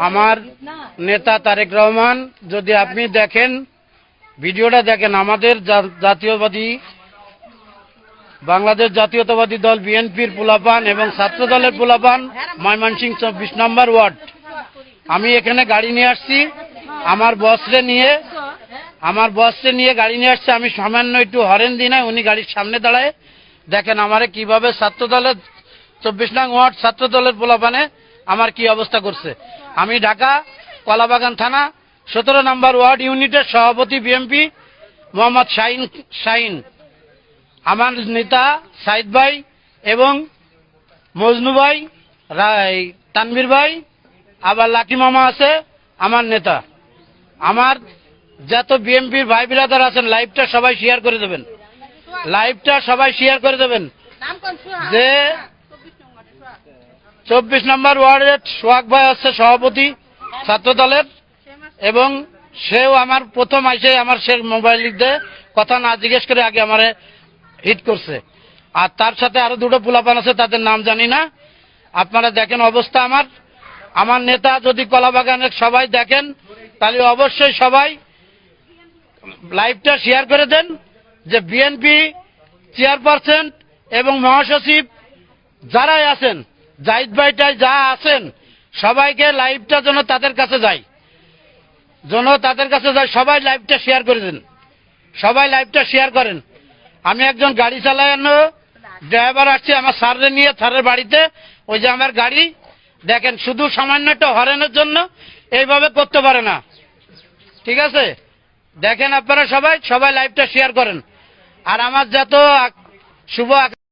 আমার নেতা তারেক রহমান, যদি আপনি দেখেন ভিডিওটা দেখেন, আমাদের জাতীয়বাদী বাংলাদেশ জাতীয়তাবাদী দল বিএনপির পোলাপান এবং ছাত্র দলের পোলাপান ময়মনসিংহ ২৪ নম্বর ওয়ার্ড। আমি এখানে গাড়ি নিয়ে আসছি, আমার বসরে নিয়ে গাড়ি নিয়ে আসছে। আমি সামান্য একটু হরেন দিই না, উনি গাড়ির সামনে দাঁড়ায়। দেখেন আমারে কিভাবে ছাত্র দলের ২৪ নং ওয়ার্ড ছাত্র দলের পোলাপানে আমার কি অবস্থা করছে। আমি ঢাকা কলাবাগান থানা ১৭ নম্বর ওয়ার্ড ইউনিটের সভাপতি বিএনপি মোহাম্মদ শাহিন, আমার নেতা সাইদ ভাই এবং মজনু ভাই, তানভীর ভাই, আবার লাকি মামা আছে আমার নেতা। আমার যত বিএনপির ভাই বিরাদার আছেন, লাইভটা সবাই শেয়ার করে দেবেন, যে ২৪ নম্বর ওয়ার্ডের সোহাগ ভাই আছে সভাপতি ছাত্র দলের, এবং সেও আমার প্রথম আইসে আমার সে মোবাইল দিয়ে কথা না জিজ্ঞেস করে আগে আমারে হিট করছে। আর তার সাথে আরো দুটো পোলাপান আছে, তাদের নাম জানি না। আপনারা দেখেন অবস্থা আমার নেতা যদি কলাবাগানের সবাই দেখেন, তাহলে অবশ্যই সবাই লাইভটা শেয়ার করে দেন, যে বিএনপি চেয়ারপারসন এবং মহাসচিব যারাই আছেন, জাহিদ ভাইটাই যা আছেন, সবাইকে লাইভটা যেন তাদের কাছে যায়, সবাই লাইভটা শেয়ার করে দেন, সবাই লাইভটা শেয়ার করেন। আমি একজন গাড়ি চালানো ড্রাইভার আসছি আমার স্যাররে নিয়ে, স্যারের বাড়িতে। ওই যে আমার গাড়ি দেখেন, শুধু সামান্য একটা হরেনের জন্য এইভাবে করতে পারে না। ঠিক আছে, দেখেন আপনারা সবাই লাইভটা শেয়ার করেন। আর আমার যত শুভ